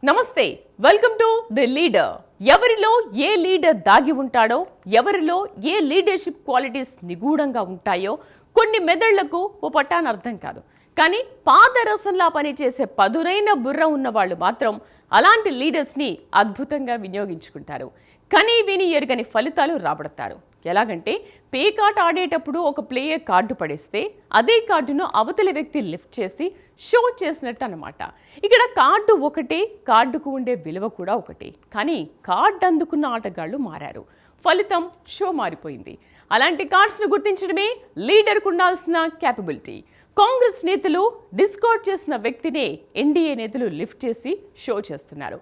నమస్తే, welcome to the leader. ఎవరిలో ఏ leader దాగి ఉంటాడో, ఎవరిలో ఏ లీడర్షిప్ క్వాలిటీస్ నిగూఢంగా ఉంటాయో కొన్ని మెదళ్లకు ఓ పట్టాన అర్థం కాదు. కానీ పాదరసంలా పనిచేసే పదునైన బుర్ర ఉన్న వాళ్ళు మాత్రం అలాంటి లీడర్స్ని అద్భుతంగా వినియోగించుకుంటారు. కనీ విని ఎరుగని ఫలితాలు రాబడతారు. ఎలాగంటే పేకాట ఆడేటప్పుడు ఒక ప్లేయర్ కార్డు పడేస్తే అదే కార్డును అవతలి వ్యక్తి లిఫ్ట్ చేసి షో చేసినట్టు అన్నమాట. ఇక్కడ కార్డు ఒకటే, కార్డుకు ఉండే విలువ కూడా ఒకటే. కానీ కార్డు అందుకున్న ఆటగాళ్లు మారారు. ఫలితం షో మారిపోయింది. అలాంటి కార్డ్స్ను గుర్తించడమే లీడర్కు ఉండాల్సిన క్యాపబిలిటీ. కాంగ్రెస్ నేతలు డిస్కార్డ్ చేసిన వ్యక్తినే ఎన్డీఏ నేతలు లిఫ్ట్ చేసి షో చేస్తున్నారు.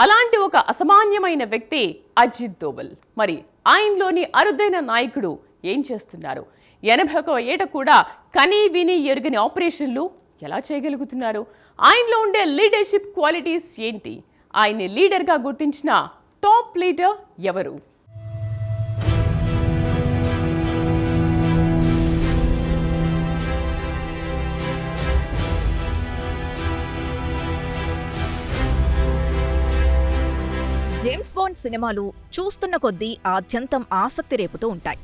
అలాంటి ఒక అసామాన్యమైన వ్యక్తి అజిత్ దోవల్. మరి ఆయనలోని అరుదైన నాయకుడు ఏం చేస్తున్నారు? 81వ ఏట కూడా కనీ విని ఎరుగని ఆపరేషన్లు ఎలా చేయగలుగుతున్నారు? ఆయనలో ఉండే లీడర్షిప్ క్వాలిటీస్ ఏంటి? ఆయన్ని లీడర్గా గుర్తించిన టాప్ లీడర్ ఎవరు? జేమ్స్ బాండ్ సినిమాలు చూస్తున్న కొద్దీ ఆద్యంతం ఆసక్తి రేపుతూ ఉంటాయి.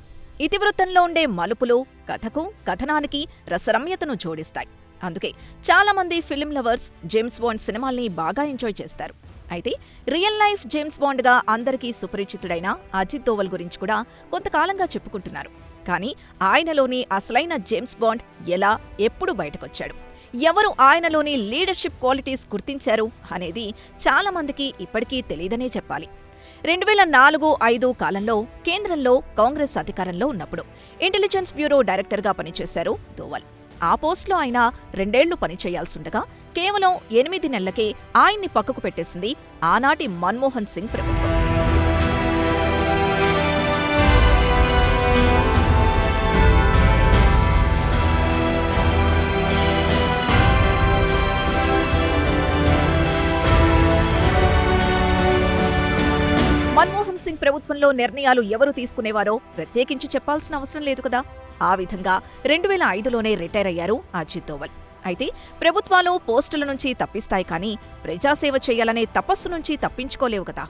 ఇతివృత్తంలో ఉండే మలుపులు కథకు, కథనానికి రసరమ్యతను జోడిస్తాయి. అందుకే చాలామంది ఫిల్మ్ లవర్స్ జేమ్స్ బాండ్ సినిమాల్ని బాగా ఎంజాయ్ చేస్తారు. అయితే రియల్ లైఫ్ జేమ్స్ బాండ్గా అందరికీ సుపరిచితుడైన అజిత్ దోవల్ గురించి కూడా కొంతకాలంగా చెప్పుకుంటున్నారు. కానీ ఆయనలోని అసలైన జేమ్స్ బాండ్ ఎలా, ఎప్పుడు బయటకొచ్చాడు? ఎవరు ఆయనలోని లీడర్షిప్ క్వాలిటీస్ గుర్తించారు అనేది చాలా మందికి ఇప్పటికీ తెలియదనే చెప్పాలి. 2004-05 కాలంలో కేంద్రంలో కాంగ్రెస్ అధికారంలో ఉన్నప్పుడు ఇంటెలిజెన్స్ బ్యూరో డైరెక్టర్గా పనిచేశారు దోవల్. ఆ పోస్టులో ఆయన 2 ఏళ్లు పనిచేయాల్సుండగా కేవలం 8 నెలలకే ఆయన్ని పక్కకు పెట్టేసింది ఆనాటి మన్మోహన్ సింగ్ ప్రభుత్వం. మన్మోహన్ సింగ్ ప్రభుత్వంలో నిర్ణయాలు ఎవరు తీసుకునేవారో ప్రత్యేకించి చెప్పాల్సిన అవసరం లేదు కదా. ఆ విధంగా 2005లోనే రిటైర్ అయ్యారు అజిత్ దోవల్. అయితే ప్రభుత్వాలు పోస్టుల నుంచి తప్పిస్తాయి కానీ ప్రజాసేవ చేయాలనే తపస్సు నుంచి తప్పించుకోలేవు కదా.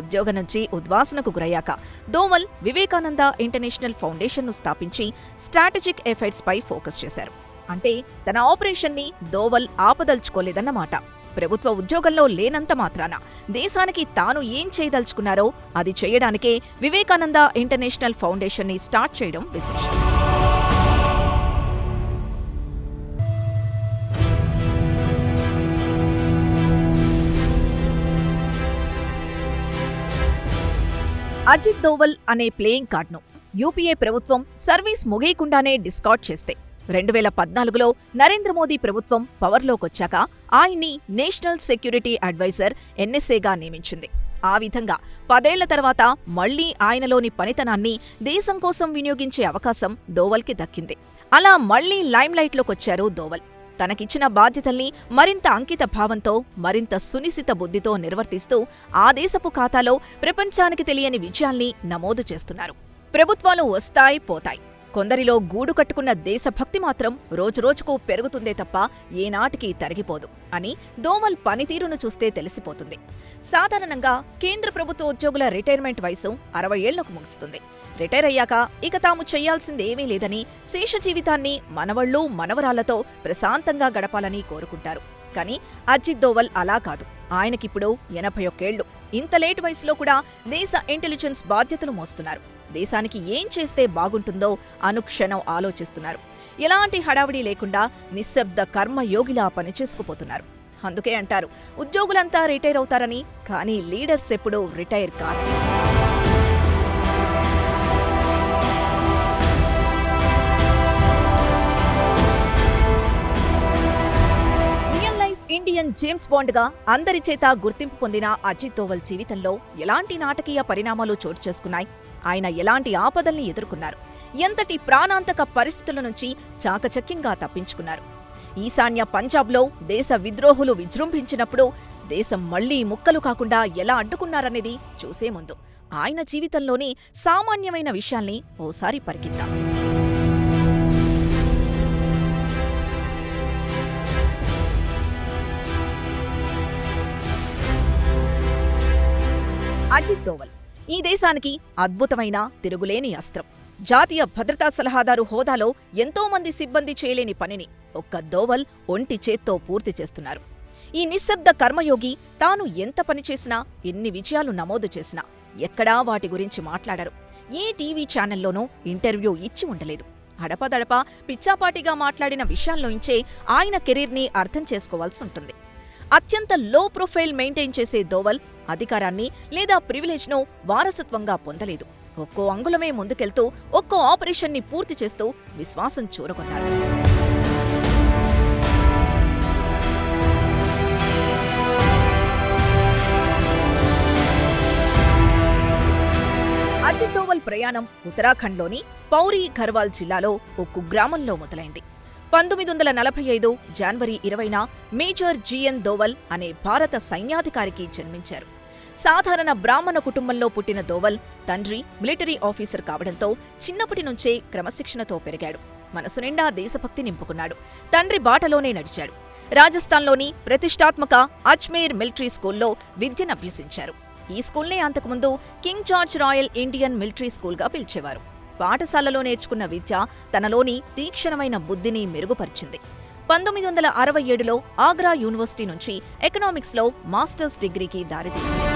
ఉద్యోగం నుంచి ఉద్వాసనకు గురయ్యాక దోవల్ వివేకానంద ఇంటర్నేషనల్ ఫౌండేషన్ను స్థాపించి స్ట్రాటజిక్ ఎఫైర్స్ పై ఫోకస్ చేశారు. అంటే తన ఆపరేషన్ని దోవల్ ఆపదలుచుకోలేదన్నమాట. ప్రభుత్వ ఉద్యోగంలో లేనంత మాత్రాన దేశానికి తాను ఏం చేయదలుచుకున్నారో అది చేయడానికే వివేకానంద ఇంటర్నేషనల్ ఫౌండేషన్ని స్టార్ట్ చేయడం విశేషం. అజిత్ దోవల్ అనే ప్లేయింగ్ కార్డ్ను యూపీఏ ప్రభుత్వం సర్వీస్ ముగియకుండానే డిస్కార్డ్ చేస్తే 2014లో నరేంద్ర మోదీ ప్రభుత్వం పవర్లోకొచ్చాక ఆయన్ని నేషనల్ సెక్యూరిటీ అడ్వైజర్ ఎన్ఎస్ఏగా నియమించింది. ఆ విధంగా 10 ఏళ్ల తర్వాత మళ్లీ ఆయనలోని పనితనాన్ని దేశం కోసం వినియోగించే అవకాశం దోవల్కి దక్కింది. అలా మళ్లీ లైమ్లైట్లోకొచ్చారు దోవల్. తనకిచ్చిన బాధ్యతల్ని మరింత అంకిత భావంతో, మరింత సునిశిత బుద్ధితో నిర్వర్తిస్తూ ఆ దేశపు ఖాతాలో ప్రపంచానికి తెలియని విజయాల్ని నమోదు చేస్తున్నారు. ప్రభుత్వాలు వస్తాయి, పోతాయి. కొందరిలో గూడు కట్టుకున్న దేశభక్తి మాత్రం రోజురోజుకు పెరుగుతుందే తప్ప ఏనాటికి తరిగిపోదు అని దోవల్ పనితీరును చూస్తే తెలిసిపోతుంది. సాధారణంగా కేంద్ర ప్రభుత్వ ఉద్యోగుల రిటైర్మెంట్ వయసు 60 ఏళ్లకు ముగుస్తుంది. రిటైర్ అయ్యాక ఇక తాము చెయ్యాల్సిందేమీ లేదని, శేష జీవితాన్ని మనవళ్లు, మనవరాళ్లతో ప్రశాంతంగా గడపాలని కోరుకుంటారు. కానీ అజిత్ దోవల్ అలా కాదు. ఆయనకిప్పుడు 81 ఏళ్లు. ఇంత లేట్ వయసులో కూడా దేశ ఇంటెలిజెన్స్ బాధ్యతలు మోస్తున్నారు. దేశానికి ఏం చేస్తే బాగుంటుందో అనుక్షణం ఆలోచిస్తున్నారు. ఎలాంటి హడావిడి లేకుండా నిశ్శబ్ద కర్మయోగిలా పనిచేసుకుపోతున్నారు. అందుకే అంటారు ఉద్యోగులంతా రిటైర్ అవుతారని, కానీ లీడర్స్ ఎప్పుడూ రిటైర్ కాదు. ఇండియన్ జేమ్స్ బాండ్గా అందరి చేత గుర్తింపు పొందిన అజిత్ దోవల్ జీవితంలో ఎలాంటి నాటకీయ పరిణామాలు చోటు చేసుకున్నాయి? ఆయన ఎలాంటి ఆపదల్ని ఎదుర్కొన్నారు? ఎంతటి ప్రాణాంతక పరిస్థితుల నుంచి చాకచక్యంగా తప్పించుకున్నారు? ఈశాన్య పంజాబ్లో దేశ విద్రోహులు విజృంభించినప్పుడు దేశం మళ్లీ ముక్కలు కాకుండా ఎలా అడ్డుకున్నారనేది చూసే ముందు ఆయన జీవితంలోని సామాన్యమైన విషయాల్ని ఓసారి పరికిద్దాం. అజిత్ దోవల్ ఈ దేశానికి అద్భుతమైన తిరుగులేని అస్త్రం. జాతీయ భద్రతా సలహాదారు హోదాలో ఎంతో మంది సిబ్బంది చేయలేని పనిని ఒక్క దోవల్ ఒంటి చేత్తో పూర్తి చేస్తున్నారు. ఈ నిశ్శబ్ద కర్మయోగి తాను ఎంత పనిచేసినా, ఎన్ని విజయాలు నమోదు చేసినా ఎక్కడా వాటి గురించి మాట్లాడరు. ఏ టీవీ ఛానల్లోనూ ఇంటర్వ్యూ ఇచ్చి ఉండలేదు. అడపదడపా పిచ్చాపాటిగా మాట్లాడిన విషయాల్లోంచే ఆయన కెరీర్ని అర్థం చేసుకోవాల్సి ఉంటుంది. అత్యంత లో ప్రొఫైల్ మెయింటైన్ చేసే దోవల్ అధికారాన్ని లేదా ప్రివిలేజ్ను వారసత్వంగా పొందలేదు. ఒక్కో అంగుళమే ముందుకెళ్తూ ఒక్కో ఆపరేషన్ని పూర్తి చేస్తూ విశ్వాసం చూరగొన్నారు. అజిత్ దోవల్ ప్రయాణం ఉత్తరాఖండ్లోని పౌరీ ఘర్వాల్ జిల్లాలో ఓ కుగ్రామంలో మొదలైంది. 1945 జనవరి 20న మేజర్ జిఎన్ దోవల్ అనే భారత సైన్యాధికారికి జన్మించారు. సాధారణ బ్రాహ్మణ కుటుంబంలో పుట్టిన దోవల్ తండ్రి మిలిటరీ ఆఫీసర్ కావడంతో చిన్నప్పటి నుంచే క్రమశిక్షణతో పెరిగాడు. మనసు నిండా దేశభక్తి నింపుకున్నాడు. తండ్రి బాటలోనే నడిచాడు. రాజస్థాన్లోని ప్రతిష్టాత్మక అజ్మేర్ మిలిటరీ స్కూల్లో విద్యనభ్యసించారు. ఈ స్కూల్నే అంతకుముందు King George Royal Indian Military స్కూల్గా పిలిచేవారు. పాఠశాలలో నేర్చుకున్న విద్య తనలోని తీక్షణమైన బుద్ధిని మెరుగుపరిచింది. 1967లో ఆగ్రా యూనివర్సిటీ నుంచి ఎకనామిక్స్లో మాస్టర్స్ డిగ్రీకి దారితీసింది.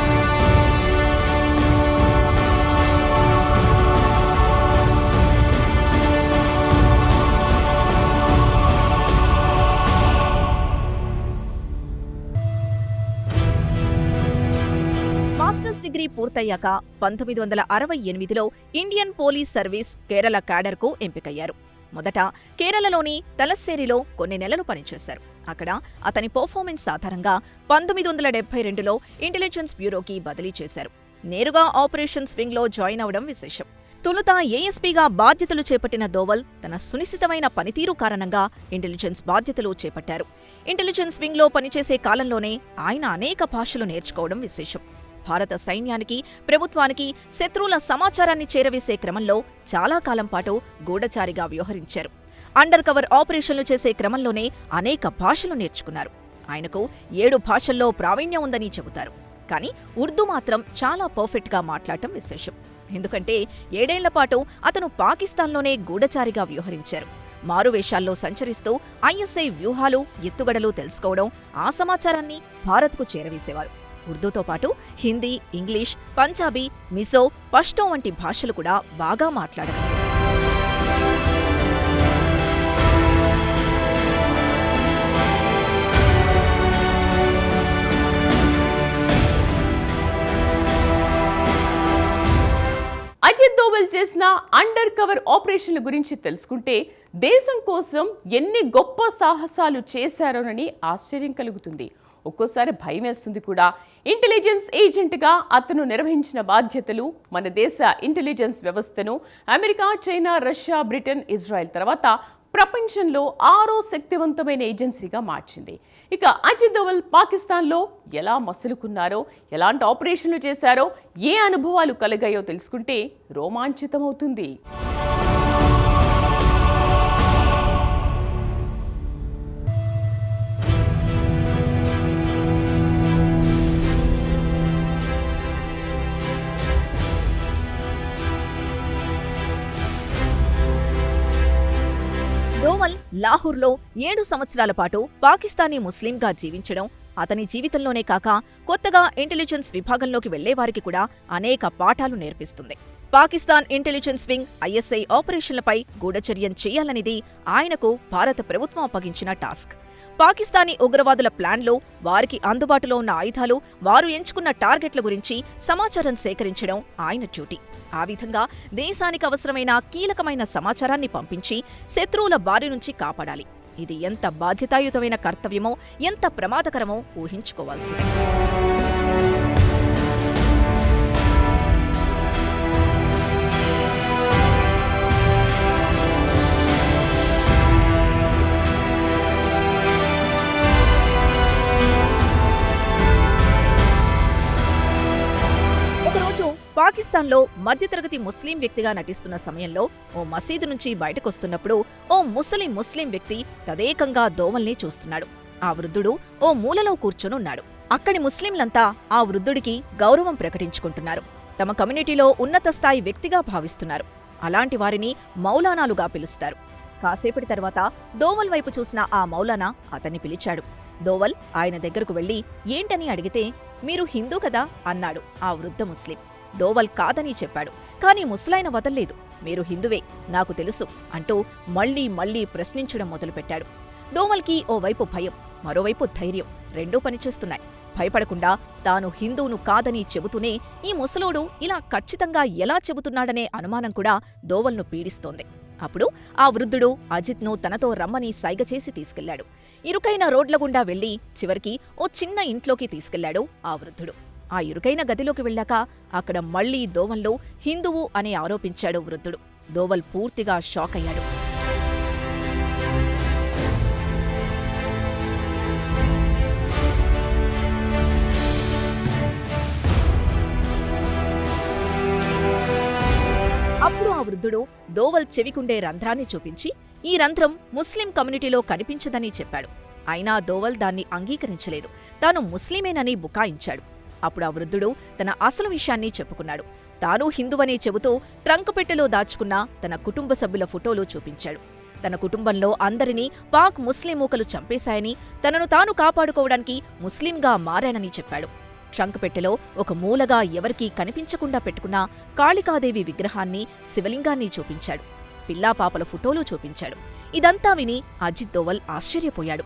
మాస్టర్స్ డిగ్రీ పూర్తయ్యాక 1968లో ఇండియన్ పోలీస్ సర్వీస్ కేరళ క్యాడర్కు ఎంపికయ్యారు. మొదట కేరళలోని తలస్సేరిలో కొన్ని నెలలు పనిచేశారు. అక్కడ అతని పర్ఫార్మెన్స్ ఆధారంగా 1972లో ఇంటెలిజెన్స్ బ్యూరోకి బదిలీ చేశారు. నేరుగా ఆపరేషన్స్ వింగ్లో జాయిన్ అవడం విశేషం. తొలుత ఏఎస్పీగా బాధ్యతలు చేపట్టిన దోవల్ తన సునిశితమైన పనితీరు కారణంగా ఇంటెలిజెన్స్ బాధ్యతలు చేపట్టారు. ఇంటెలిజెన్స్ వింగ్లో పనిచేసే కాలంలోనే ఆయన అనేక భాషలు నేర్చుకోవడం విశేషం. భారత సైన్యానికి, ప్రభుత్వానికి శత్రువుల సమాచారాన్ని చేరవేసే క్రమంలో చాలా కాలం పాటు గూఢచారిగా వ్యవహరించారు. అండర్ కవర్ ఆపరేషన్లు చేసే క్రమంలోనే అనేక భాషలు నేర్చుకున్నారు. ఆయనకు 7 భాషల్లో ప్రావీణ్యం ఉందని చెబుతారు. కానీ ఉర్దూ మాత్రం చాలా పర్ఫెక్ట్గా మాట్లాడటం విశేషం. ఎందుకంటే 7 ఏళ్ల పాటు అతను పాకిస్తాన్లోనే గూఢచారిగా వ్యవహరించారు. మారువేషాల్లో సంచరిస్తూ ఐఎస్ఐ వ్యూహాలు, ఎత్తుగడలు తెలుసుకోవడం, ఆ సమాచారాన్ని భారత్కు చేరవేసేవారు. ఉర్దూతో పాటు హిందీ, ఇంగ్లీష్, పంజాబీ, మిజో, పష్తో వంటి భాషలు కూడా బాగా మాట్లాడారు. అజిత్ దోవల్ చేసిన అండర్ కవర్ ఆపరేషన్ల గురించి తెలుసుకుంటే దేశం కోసం ఎన్ని గొప్ప సాహసాలు చేశారోనని ఆశ్చర్యం కలుగుతుంది. ఒక్కోసారి భయం వేస్తుంది కూడా. ఇంటెలిజెన్స్ ఏజెంట్గా అతను నిర్వహించిన బాధ్యతలు మన దేశ ఇంటెలిజెన్స్ వ్యవస్థను America, China, Russia, Britain, Israel తర్వాత ప్రపంచంలో 6వ శక్తివంతమైన ఏజెన్సీగా మార్చింది. ఇక అజిత్ దోవల్ పాకిస్తాన్లో ఎలా మసులుకున్నారో, ఎలాంటి ఆపరేషన్లు చేశారో, ఏ అనుభవాలు కలిగాయో తెలుసుకుంటే రోమాంచితమవుతుంది. దోవల్ లాహోర్లో 7 సంవత్సరాల పాటు పాకిస్తానీ ముస్లింగా జీవించడం అతని జీవితంలోనే కాక కొత్తగా ఇంటెలిజెన్స్ విభాగంలోకి వెళ్లేవారికి కూడా అనేక పాఠాలు నేర్పిస్తుంది. పాకిస్తాన్ ఇంటెలిజెన్స్ వింగ్ ఐఎస్ఐ ఆపరేషన్లపై గూఢచర్యం చేయాలనేది ఆయనకు భారత ప్రభుత్వం అప్పగించిన టాస్క్. పాకిస్తానీ ఉగ్రవాదుల ప్లాన్లో, వారికి అందుబాటులో ఉన్న ఆయుధాలు, వారు ఎంచుకున్న టార్గెట్ల గురించి సమాచారం సేకరించడం ఆయన డ్యూటీ. ఆ విధంగా దేశానికి అవసరమైన కీలకమైన సమాచారాన్ని పంపించి శత్రువుల బారి నుంచి కాపాడాలి. ఇది ఎంత బాధ్యతాయుతమైన కర్తవ్యమో, ఎంత ప్రమాదకరమో ఊహించుకోవాల్సిందే. పాకిస్తాన్లో మధ్యతరగతి ముస్లిం వ్యక్తిగా నటిస్తున్న సమయంలో ఓ మసీదు నుంచి బయటకొస్తున్నప్పుడు ఓ ముస్లిం వ్యక్తి తదేకంగా దోవల్ని చూస్తున్నాడు. ఆ వృద్ధుడు ఓ మూలలో కూర్చొనున్నాడు. అక్కడి ముస్లింలంతా ఆ వృద్ధుడికి గౌరవం ప్రకటించుకుంటున్నారు. తమ కమ్యూనిటీలో ఉన్నత స్థాయి వ్యక్తిగా భావిస్తున్నారు. అలాంటి వారిని మౌలానాలుగా పిలుస్తారు. కాసేపటి తర్వాత దోవల్ వైపు చూసిన ఆ మౌలానా అతన్ని పిలిచాడు. దోవల్ ఆయన దగ్గరకు వెళ్లి ఏంటని అడిగితే, మీరు హిందూ కదా అన్నాడు ఆ వృద్ధ ముస్లిం. దోవల్ కాదని చెప్పాడు. కాని ముసలాయన వదల్లేదు. మీరు హిందువే, నాకు తెలుసు అంటూ మళ్లీ ప్రశ్నించడం మొదలుపెట్టాడు. దోవల్కి ఓవైపు భయం, మరోవైపు ధైర్యం రెండూ పనిచేస్తున్నాయి. భయపడకుండా తాను హిందువును కాదని చెబుతూనే ఈ ముసలోడు ఇలా ఖచ్చితంగా ఎలా చెబుతున్నాడనే అనుమానం కూడా దోవల్ను పీడిస్తోంది. అప్పుడు ఆ వృద్ధుడు అజిత్ను తనతో రమ్మని సైగ చేసి తీసుకెళ్లాడు. ఇరుకైన రోడ్ల గుండా వెళ్లి చివరికి ఓ చిన్న ఇంట్లోకి తీసుకెళ్లాడు ఆ వృద్ధుడు. ఆ ఇరుకైన గదిలోకి వెళ్ళాక అక్కడ మళ్లీ దోవల్ను హిందువు అని ఆరోపించాడు వృద్ధుడు. దోవల్ పూర్తిగా షాక్ అయ్యాడు. అప్పుడు ఆ వృద్ధుడు దోవల్ చెవికుండే రంధ్రాన్ని చూపించి ఈ రంధ్రం ముస్లిం కమ్యూనిటీలో కనిపించదని చెప్పాడు. అయినా దోవల్ దాన్ని అంగీకరించలేదు. తాను ముస్లిమేనని బుకాయించాడు. అప్పుడు ఆ వృద్ధుడు తన అసలు విషయాన్ని చెప్పుకున్నాడు. తాను హిందువని చెబుతూ ట్రంక్ పెట్టెలో దాచుకున్న తన కుటుంబ సభ్యుల ఫోటోలు చూపించాడు. తన కుటుంబంలో అందరినీ పాక్ ముస్లిం మూకలు చంపేశాయని, తనను తాను కాపాడుకోవడానికి ముస్లింగా మారానని చెప్పాడు. ట్రంక్ పెట్టెలో ఒక మూలగా ఎవరికీ కనిపించకుండా పెట్టుకున్న కాళికాదేవి విగ్రహాన్ని, శివలింగాన్ని చూపించాడు. పిల్లాపాపల ఫోటోలు చూపించాడు. ఇదంతా విని అజిత్ దోవల్ ఆశ్చర్యపోయాడు.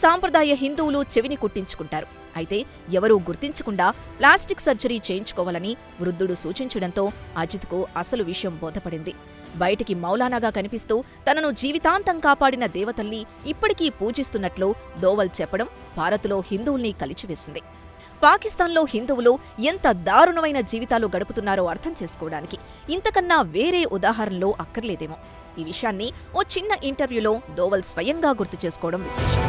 సాంప్రదాయ హిందువులు చెవిని కుట్టించుకుంటారు. అయితే ఎవరూ గుర్తించకుండా ప్లాస్టిక్ సర్జరీ చేయించుకోవాలని వృద్ధుడు సూచించడంతో అజిత్కు అసలు విషయం బోధపడింది. బయటికి మౌలానాగా కనిపిస్తూ తనను జీవితాంతం కాపాడిన దేవతల్ని ఇప్పటికీ పూజిస్తున్నట్లు దోవల్ చెప్పడం భారత్లో హిందువుల్ని కలిచివేసింది. పాకిస్తాన్లో హిందువులు ఎంత దారుణమైన జీవితాలు గడుపుతున్నారో అర్థం చేసుకోవడానికి ఇంతకన్నా వేరే ఉదాహరణలు అక్కర్లేదేమో. ఈ విషయాన్ని ఓ చిన్న ఇంటర్వ్యూలో దోవల్ స్వయంగా గుర్తు చేసుకోవడం విశేషం.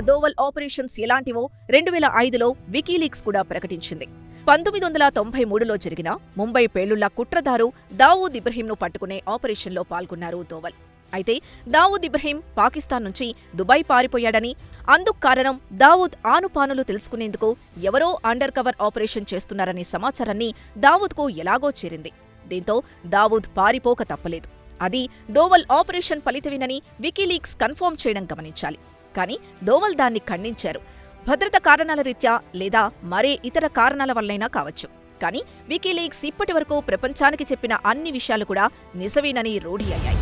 దోవల్ ఆపరేషన్స్ ఎలాంటివో 2005లో వికీలీక్స్ కూడా ప్రకటించింది. 1993లో జరిగిన ముంబై పేలుళ్ల కుట్రదారు దావూద్ ఇబ్రహీంను పట్టుకునే ఆపరేషన్లో పాల్గొన్నారు దోవల్. అయితే దావూద్ ఇబ్రహీం పాకిస్తాన్ నుంచి దుబాయ్ పారిపోయాడని, అందుకు కారణం దావూద్ ఆనుపానులు తెలుసుకునేందుకు ఎవరో అండర్ కవర్ ఆపరేషన్ చేస్తున్నారనే సమాచారాన్ని దావూద్కు ఎలాగో చేరింది. దీంతో దావూద్ పారిపోక తప్పలేదు. అది దోవల్ ఆపరేషన్ ఫలితమేనని వికీలీక్స్ కన్ఫర్మ్ చేయడం గమనించాలి. కానీ దోవల్ దాన్ని ఖండించారు. భద్రత కారణాల రీత్యా లేదా మరే ఇతర కారణాల వల్లైనా కావచ్చు. కానీ వికీలీక్స్ ఇప్పటివరకు ప్రపంచానికి చెప్పిన అన్ని విషయాలు కూడా నిజమేనని రూఢి అయ్యాయి.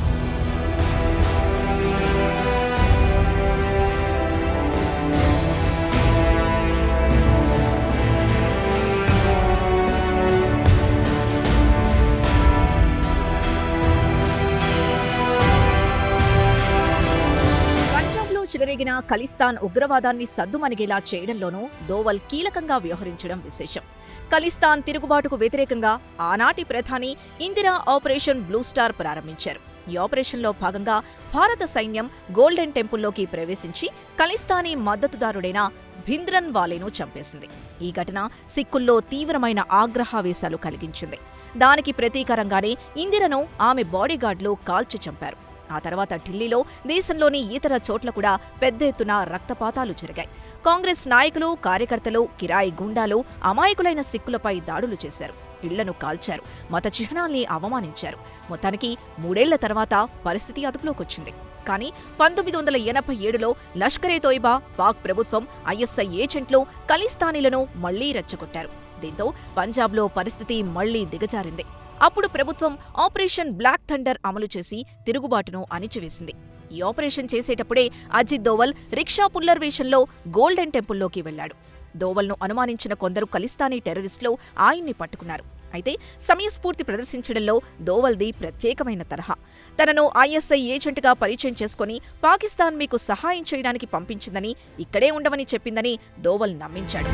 చెలరేగిన ఖలిస్తాన్ ఉగ్రవాదాన్ని సద్దుమణిగేలా చేయడంలోనూ దోవల్ కీలకంగా వ్యవహరించడం విశేషం. ఖలిస్తాన్ తిరుగుబాటుకు వ్యతిరేకంగా ఆనాటి ప్రధాని ఇందిరా ఆపరేషన్ బ్లూ స్టార్ ప్రారంభించారు. ఈ ఆపరేషన్లో భాగంగా భారత సైన్యం గోల్డెన్ టెంపుల్లోకి ప్రవేశించి ఖలిస్తానీ మద్దతుదారుడైన భింద్రన్ వాలేను చంపేసింది. ఈ ఘటన సిక్కుల్లో తీవ్రమైన ఆగ్రహావేశాలు కలిగించింది. దానికి ప్రతీకారంగానే ఇందిరను ఆమె బాడీగార్డులు కాల్చి చంపారు. ఆ తర్వాత ఢిల్లీలో, దేశంలోని ఇతర చోట్ల కూడా పెద్ద ఎత్తున రక్తపాతాలు జరిగాయి. కాంగ్రెస్ నాయకులు, కార్యకర్తలు, కిరాయి గుండాలు అమాయకులైన సిక్కులపై దాడులు చేశారు. ఇళ్లను కాల్చారు. మత చిహ్నాల్ని అవమానించారు. మొత్తానికి 3 ఏళ్ల తర్వాత పరిస్థితి అదుపులోకొచ్చింది. కానీ 1987లో లష్కరే-తోయిబా, పాక్ ప్రభుత్వం, ఐఎస్ఐ ఏజెంట్లు ఖలిస్తానీలను మళ్లీ రెచ్చగొట్టారు. దీంతో పంజాబ్లో పరిస్థితి మళ్లీ దిగజారింది. అప్పుడు ప్రభుత్వం ఆపరేషన్ బ్లాక్ థండర్ అమలు చేసి తిరుగుబాటును అణిచివేసింది. ఈ ఆపరేషన్ చేసేటప్పుడే అజిత్ దోవల్ రిక్షా పుల్లర్ వేషంలో గోల్డెన్ టెంపుల్లోకి వెళ్లాడు. దోవల్ను అనుమానించిన కొందరు ఖలిస్తానీ టెర్రరిస్టులు ఆయన్ని పట్టుకున్నారు. అయితే సమయస్ఫూర్తి ప్రదర్శించడంలో దోవల్ది ప్రత్యేకమైన తరహా. తనను ఐఎస్ఐ ఏజెంట్గా పరిచయం చేసుకుని పాకిస్తాన్ మీకు సహాయం చేయడానికి పంపించిందని, ఇక్కడే ఉండమని చెప్పిందని దోవల్ నమ్మించాడు.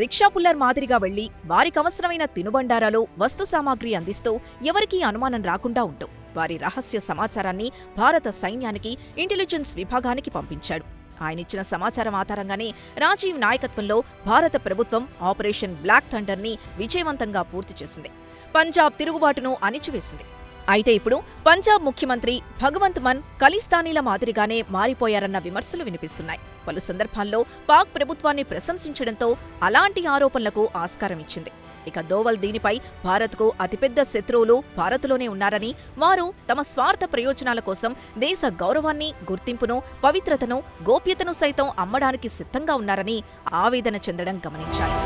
రిక్షా పుల్లర్ మాదిరిగా వెళ్లి వారికవసరమైన తినుబండారాలు, వస్తు సామాగ్రి అందిస్తూ ఎవరికీ అనుమానం రాకుండా ఉంటూ వారి రహస్య సమాచారాన్ని భారత సైన్యానికి, ఇంటెలిజెన్స్ విభాగానికి పంపించాడు. ఆయనిచ్చిన సమాచారం ఆధారంగానే రాజీవ్ నాయకత్వంలో భారత ప్రభుత్వం ఆపరేషన్ బ్లాక్ థండర్ని విజయవంతంగా పూర్తి చేసింది. పంజాబ్ తిరుగుబాటును అణిచివేసింది. అయితే ఇప్పుడు పంజాబ్ ముఖ్యమంత్రి భగవంత్ మాన్ ఖలిస్తానీల మాదిరిగానే మారిపోయారన్న విమర్శలు వినిపిస్తున్నాయి. పలు సందర్భాల్లో పాక్ ప్రభుత్వాన్ని ప్రశంసించడంతో అలాంటి ఆరోపణలకు ఆస్కారం ఇచ్చింది. ఇక దోవల్ దీనిపై భారత్కు అతిపెద్ద శత్రువులు భారత్లోనే ఉన్నారని, వారు తమ స్వార్థ ప్రయోజనాల కోసం దేశ గౌరవాన్ని, గుర్తింపును, పవిత్రతను, గోప్యతను సైతం అమ్మడానికి సిద్ధంగా ఉన్నారని ఆవేదన చెందడం గమనించాలి.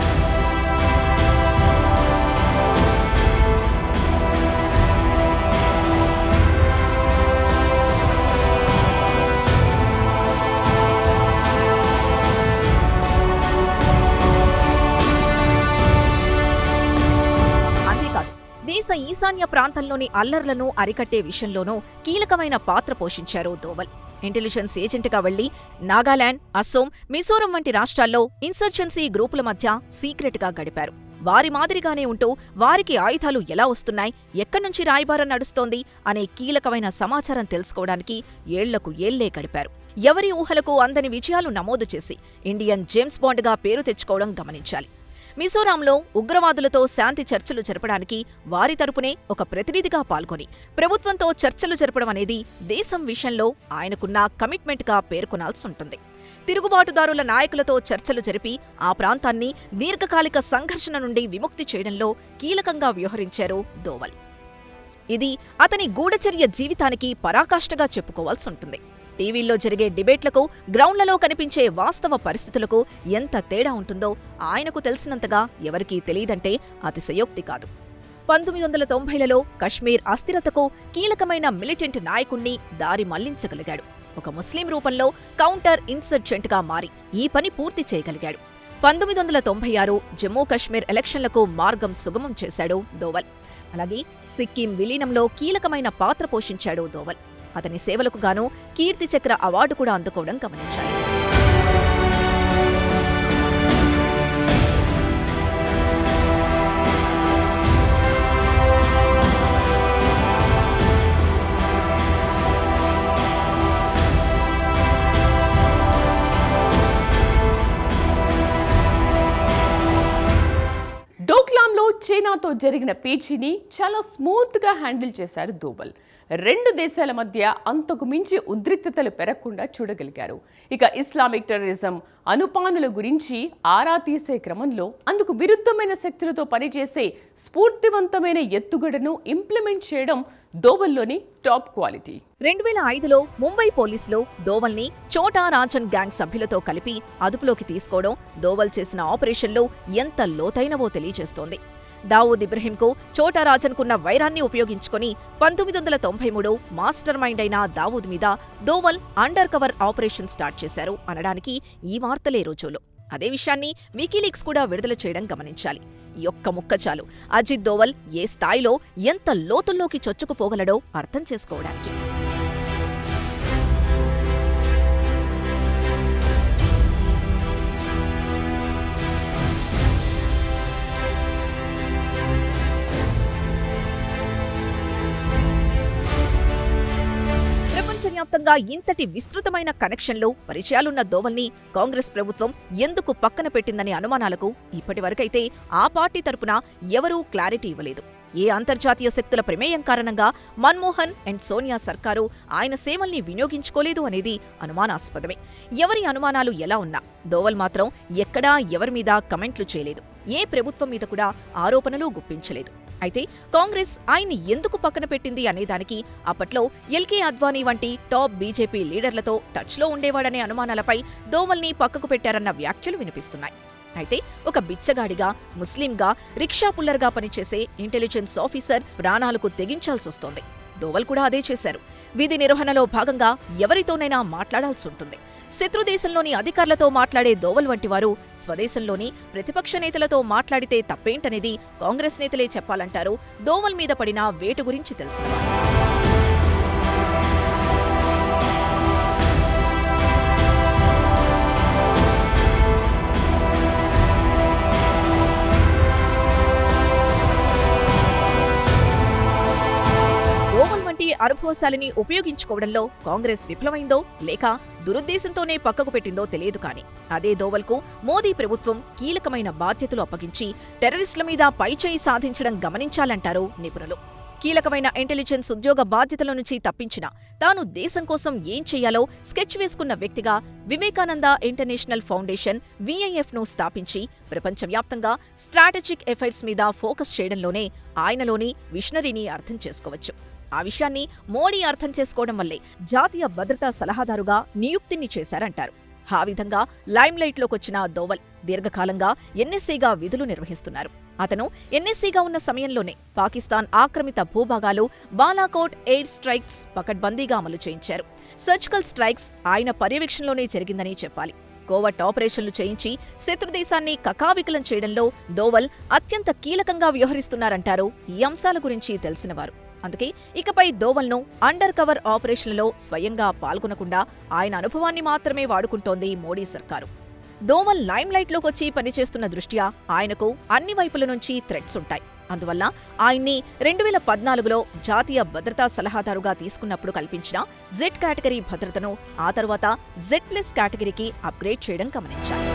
దేశ ఈశాన్య ప్రాంతంలోని అల్లర్లను అరికట్టే విషయంలోనూ కీలకమైన పాత్ర పోషించారు దోవల్. ఇంటెలిజెన్స్ ఏజెంట్గా వెళ్లి నాగాలాండ్, అస్సోం, మిజోరం వంటి రాష్ట్రాల్లో ఇన్సర్జెన్సీ గ్రూపుల మధ్య సీక్రెట్గా గడిపారు. వారి మాదిరిగానే ఉంటూ వారికి ఆయుధాలు ఎలా వస్తున్నాయి, ఎక్కడ్నుంచి రాయబారం నడుస్తోంది అనే కీలకమైన సమాచారం తెలుసుకోవడానికి ఏళ్లకు ఏళ్లే గడిపారు. ఎవరి ఊహలకు అందని విజయాలు నమోదు చేసి ఇండియన్ జేమ్స్ బాండ్గా పేరు తెచ్చుకోవడం గమనించాలి. మిజోరాంలో ఉగ్రవాదులతో శాంతి చర్చలు జరపడానికి వారి తరపునే ఒక ప్రతినిధిగా పాల్గొని ప్రభుత్వంతో చర్చలు జరపడం అనేది దేశం విషయంలో ఆయనకున్న కమిట్మెంట్గా పేర్కొనాల్సుంటుంది. తిరుగుబాటుదారుల నాయకులతో చర్చలు జరిపి ఆ ప్రాంతాన్ని దీర్ఘకాలిక సంఘర్షణ నుండి విముక్తి చేయడంలో కీలకంగా వ్యవహరించారు దోవల్. ఇది అతని గూఢచర్య జీవితానికి పరాకాష్ఠగా చెప్పుకోవాల్సుంటుంది. టీవీల్లో జరిగే డిబేట్లకు, గ్రౌండ్లలో కనిపించే వాస్తవ పరిస్థితులకు ఎంత తేడా ఉంటుందో ఆయనకు తెలిసినంతగా ఎవరికీ తెలీదంటే అతిశయోక్తి కాదు. 1990లలో కశ్మీర్ అస్థిరతకు కీలకమైన మిలిటెంట్ నాయకుణ్ణి దారి మళ్లించగలిగాడు. ఒక ముస్లిం రూపంలో కౌంటర్ ఇన్సర్జెంట్గా మారి ఈ పని పూర్తి చేయగలిగాడు. 1996 జమ్మూ కశ్మీర్ ఎలక్షన్లకు మార్గం సుగమం చేశాడు దోవల్. అలాగే సిక్కిం విలీనంలో కీలకమైన పాత్ర పోషించాడు దోవల్. అతని సేవలకు గాను కీర్తి చక్ర అవార్డు కూడా అందుకోవడం గమనించాలి. డోక్లాంలో చైనాతో జరిగిన పేచీని చాలా స్మూత్గా హ్యాండిల్ చేశారు దోవల్. రెండు దేశాల మధ్య అంతకు మించి ఉద్రిక్తతలు పెరగకుండా చూడగలిగారు. ఇక ఇస్లామిక్ టెర్రరిజం అనుపానుల గురించి ఆరా తీసే క్రమంలో అందుకు విరుద్ధమైన శక్తులతో పనిచేసే స్ఫూర్తివంతమైన ఎత్తుగడను ఇంప్లిమెంట్ చేయడం దోవల్లోని టాప్ క్వాలిటీ. 2005లో ముంబై పోలీసులు దోవల్ని చోటా రాజన్ గ్యాంగ్ సభ్యులతో కలిపి అదుపులోకి తీసుకోవడం దోవల్ చేసిన ఆపరేషన్లో ఎంత లోతైనవో తెలియజేస్తోంది. దావూద్ ఇబ్రహీంకు చోటా రాజన్కున్న వైరాన్ని ఉపయోగించుకుని 1993 మాస్టర్ మైండ్ అయిన దావూద్ మీద Doval under cover operation start చేశారు అనడానికి ఈ వార్తలే రుజువులు. అదే విషయాన్ని వికీలీక్స్ కూడా విడుదల చేయడం గమనించాలి. ఈ ఒక్క ముక్క చాలు అజిత్ దోవల్ ఏ స్థాయిలో, ఎంత లోతుల్లోకి చొచ్చుకుపోగలడో అర్థం చేసుకోవడానికి. ప్రపంచవ్యాప్తంగా ఇంతటి విస్తృతమైన కనెక్షన్లు, పరిచయాలున్న దోవల్ని కాంగ్రెస్ ప్రభుత్వం ఎందుకు పక్కన పెట్టిందనే అనుమానాలకు ఇప్పటివరకైతే ఆ పార్టీ తరపున ఎవరూ క్లారిటీ ఇవ్వలేదు. ఏ అంతర్జాతీయ శక్తుల ప్రమేయం కారణంగా మన్మోహన్ అండ్ సోనియా సర్కారు ఆయన సేవల్ని వినియోగించుకోలేదు అనేది అనుమానాస్పదమే. ఎవరి అనుమానాలు ఎలా ఉన్నా దోవల్ మాత్రం ఎక్కడా ఎవరి మీద కమెంట్లు చేయలేదు. ఏ ప్రభుత్వం మీద కూడా ఆరోపణలు గుప్పించలేదు. అయితే కాంగ్రెస్ ఆయన్ని ఎందుకు పక్కన పెట్టింది అనేదానికి అప్పట్లో ఎల్కే అద్వానీ వంటి టాప్ బీజేపీ లీడర్లతో టచ్లో ఉండేవాడనే అనుమానాలపై దోవల్ని పక్కకు పెట్టారన్న వ్యాఖ్యలు వినిపిస్తున్నాయి. అయితే ఒక బిచ్చగాడిగా, ముస్లింగా, రిక్షా పుల్లర్గా పనిచేసే ఇంటెలిజెన్స్ ఆఫీసర్ ప్రాణాలకు తెగించాల్సొస్తోంది. దోవల్ కూడా అదే చేశారు. విధి నిర్వహణలో భాగంగా ఎవరితోనైనా మాట్లాడాల్సుంటుంది. శత్రుదేశంలోని అధికారులతో మాట్లాడే దోవల్ వంటి వారు స్వదేశంలోని ప్రతిపక్ష నేతలతో మాట్లాడితే తప్పేంటనేది కాంగ్రెస్ నేతలే చెప్పాలంటారు దోవల్ మీద పడిన వేటు గురించి తెలిసినవారు. అనుభవశాలిని ఉపయోగించుకోవడంలో కాంగ్రెస్ విఫలమైందో లేక దురుద్దేశంతోనే పక్కకు పెట్టిందో తెలియదు కానీ అదే దోవల్కు మోదీ ప్రభుత్వం కీలకమైన బాధ్యతలు అప్పగించి టెర్రరిస్టుల మీద పైచేయి సాధించడం గమనించాలంటారు నిపుణులు. కీలకమైన ఇంటెలిజెన్స్ ఉద్యోగ బాధ్యతల నుంచి తప్పించిన తాను దేశం కోసం ఏం చేయాలో స్కెచ్ వేసుకున్న వ్యక్తిగా వివేకానంద ఇంటర్నేషనల్ ఫౌండేషన్ VIF-ను స్థాపించి ప్రపంచవ్యాప్తంగా స్ట్రాటజిక్ ఎఫైర్స్ మీద ఫోకస్ చేయడంలోనే ఆయనలోని విషనరీని అర్థం చేసుకోవచ్చు. ఆ విషయాన్ని మోడీ అర్థం చేసుకోవడం వల్లే జాతీయ భద్రతా సలహాదారుగా నియుక్తిని చేశారంటారు. ఆ విధంగా లైమ్లైట్లోకొచ్చిన దోవల్ దీర్ఘకాలంగా NSAగా విధులు నిర్వహిస్తున్నారు. అతను NSAగా ఉన్న సమయంలోనే పాకిస్తాన్ ఆక్రమిత భూభాగాలు బాలాకోట్ ఎయిర్ స్ట్రైక్స్ పకడ్బందీగా అమలు చేయించారు. సర్జికల్ స్ట్రైక్స్ ఆయన పర్యవేక్షణలోనే జరిగిందని చెప్పాలి. కోవర్ట్ ఆపరేషన్లు చేయించి శత్రుదేశాన్ని కకావికలం చేయడంలో దోవల్ అత్యంత కీలకంగా వ్యవహరిస్తున్నారంటారు ఈ అంశాల గురించి తెలిసినవారు. అందుకే ఇకపై దోవల్ను అండర్ కవర్ ఆపరేషన్లలో స్వయంగా పాల్గొనకుండా ఆయన అనుభవాన్ని మాత్రమే వాడుకుంటోంది మోడీ సర్కారు. దోవల్ లైమ్లైట్లోకొచ్చి పనిచేస్తున్న దృష్ట్యా ఆయనకు అన్ని వైపుల నుంచి థ్రెట్స్ ఉంటాయి. అందువల్ల ఆయన్ని 2014లో జాతీయ భద్రతా సలహాదారుగా తీసుకున్నప్పుడు కల్పించిన Z కేటగిరీ భద్రతను ఆ తరువాత Z+ కేటగిరీకి అప్గ్రేడ్ చేయడం గమనించారు.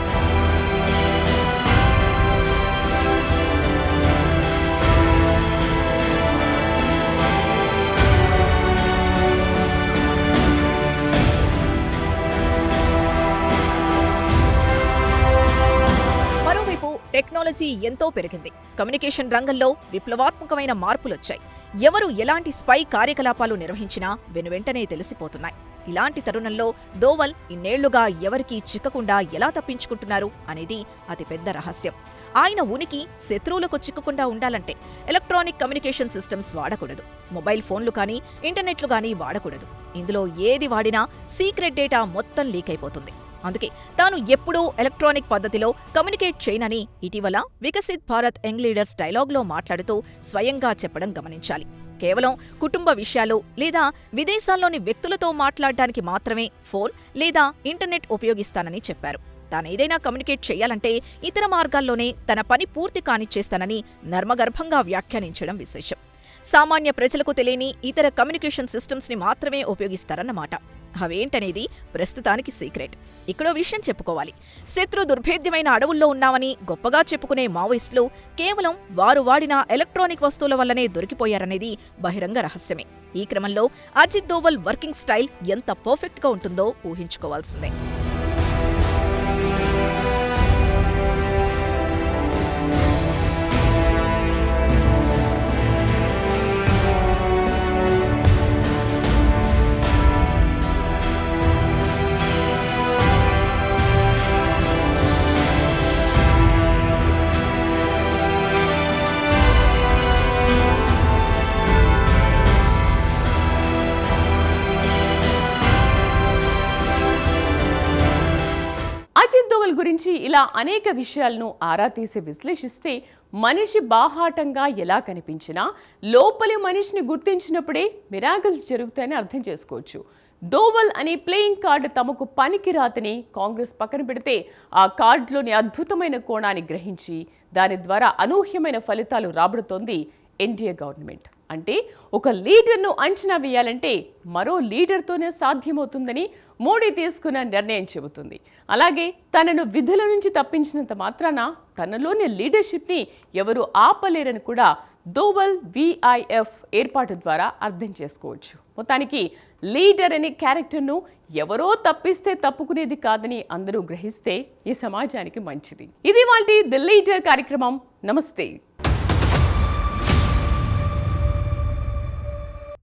టెక్నాలజీ ఎంతో పెరిగింది. కమ్యూనికేషన్ రంగంలో విప్లవాత్మకమైన మార్పులొచ్చాయి. ఎవరు ఎలాంటి స్పై కార్యకలాపాలు నిర్వహించినా వెనువెంటనే తెలిసిపోతున్నాయి. ఇలాంటి తరుణంలో దోవల్ ఇన్నేళ్లుగా ఎవరికీ చిక్కకుండా ఎలా తప్పించుకుంటున్నారు అనేది అతిపెద్ద రహస్యం. ఆయన ఉనికి శత్రువులకు చిక్కకుండా ఉండాలంటే ఎలక్ట్రానిక్ కమ్యూనికేషన్ సిస్టమ్స్ వాడకూడదు. మొబైల్ ఫోన్లు కానీ ఇంటర్నెట్లు కానీ వాడకూడదు. ఇందులో ఏది వాడినా సీక్రెట్ డేటా మొత్తం లీక్ అయిపోతుంది. అందుకే తాను ఎప్పుడూ ఎలక్ట్రానిక్ పద్ధతిలో కమ్యూనికేట్ చేయనని ఇటీవల వికసిత్ భారత్ యంగ్ లీడర్స్ డైలాగ్లో మాట్లాడుతూ స్వయంగా చెప్పడం గమనించాలి. కేవలం కుటుంబ విషయాలు లేదా విదేశాల్లోని వ్యక్తులతో మాట్లాడడానికి మాత్రమే ఫోన్ లేదా ఇంటర్నెట్ ఉపయోగిస్తానని చెప్పారు. తానేదైనా కమ్యూనికేట్ చేయాలంటే ఇతర మార్గాల్లోనే తన పని పూర్తి కానిచ్చేస్తానని నర్మగర్భంగా వ్యాఖ్యానించడం విశేషం. సామాన్య ప్రజలకు తెలియని ఇతర కమ్యూనికేషన్ సిస్టమ్స్ ని మాత్రమే ఉపయోగిస్తారన్నమాట. అవేంటనేది ప్రస్తుతానికి సీక్రెట్. ఇక్కడో విషయం చెప్పుకోవాలి. శత్రు దుర్భేద్యమైన అడవుల్లో ఉన్నామని గొప్పగా చెప్పుకునే మావోయిస్టులు కేవలం వారు వాడిన ఎలక్ట్రానిక్ వస్తువుల వల్లనే దొరికిపోయారనేది బహిరంగ రహస్యమే. ఈ క్రమంలో అజిత్ దోవల్ వర్కింగ్ స్టైల్ ఎంత పర్ఫెక్ట్గా ఉంటుందో ఊహించుకోవాల్సిందే. అజిత్ దోవల్ గురించి ఇలా అనేక విషయాలను ఆరా తీసి విశ్లేషిస్తే మనిషి బాహాటంగా ఎలా కనిపించినా లోపలి మనిషిని గుర్తించినప్పుడే మిరాకిల్స్ జరుగుతాయని అర్థం చేసుకోవచ్చు. దోవల్ అనే ప్లేయింగ్ కార్డు తమకు పనికిరాతని కాంగ్రెస్ పక్కన పెడితే ఆ కార్డులోని అద్భుతమైన కోణాన్ని గ్రహించి దాని ద్వారా అనూహ్యమైన ఫలితాలు రాబడుతోంది ఎన్డీఏ గవర్నమెంట్. అంటే ఒక లీడర్ను అంచనా వేయాలంటే మరో లీడర్తోనే సాధ్యమవుతుందని మోడీ తీసుకున్న నిర్ణయం చెబుతుంది. అలాగే తనను విధుల నుంచి తప్పించినంత మాత్రాన తనలోని లీడర్షిప్ని ఎవరు ఆపలేరని కూడా దోవల్ VIF ఏర్పాటు ద్వారా అర్థం చేసుకోవచ్చు. మొత్తానికి లీడర్ అనే క్యారెక్టర్ను ఎవరో తప్పిస్తే తప్పుకునేది కాదని అందరూ గ్రహిస్తే ఈ సమాజానికి మంచిది. ఇది వాటి ది లీడర్ కార్యక్రమం. నమస్తే.